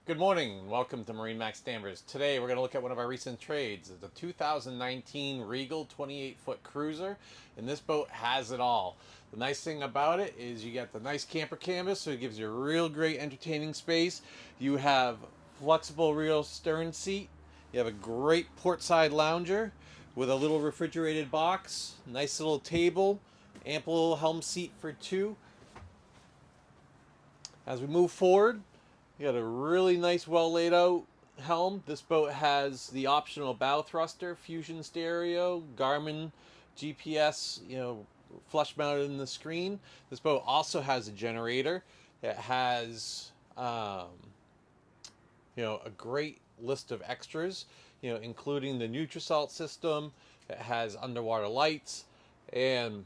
Good morning. Welcome to MarineMax Danvers. Today we're going to look at one of our recent trades. It's a 2019 Regal 28-foot cruiser, and this boat has it all. The nice thing about it is you get the nice camper canvas, so it gives you a real great entertaining space. You have flexible rear stern seat. You have a great portside lounger with a little refrigerated box, nice little table, ample helm seat for two. As we move forward, you got a really nice, well laid out helm. This boat has the optional bow thruster, fusion stereo, Garmin GPS, flush mounted in the screen. This boat also has a generator. It has, a great list of extras, including the Nutrisalt system. It has underwater lights, and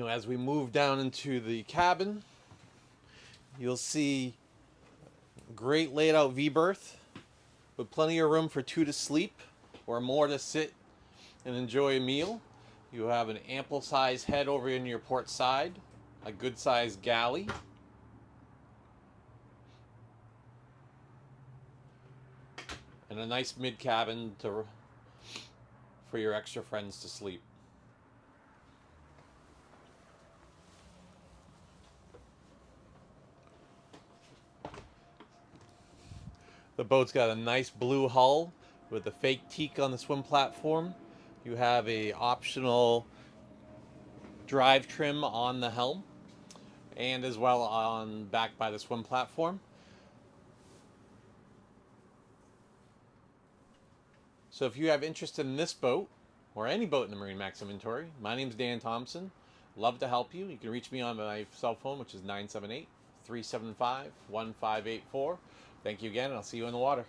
as we move down into the cabin, you'll see great laid out V-berth with plenty of room for two to sleep or more to sit and enjoy a meal. You have an ample size head over in your port side, a good sized galley, and a nice mid cabin for your extra friends to sleep. The boat's got a nice blue hull with a fake teak on the swim platform. You have a optional drive trim on the helm and as well on back by the swim platform. So if you have interest in this boat or any boat in the MarineMax inventory, my name's Dan Thompson. Love to help you. You can reach me on my cell phone, which is 978-375-1584. Thank you again, and I'll see you in the water.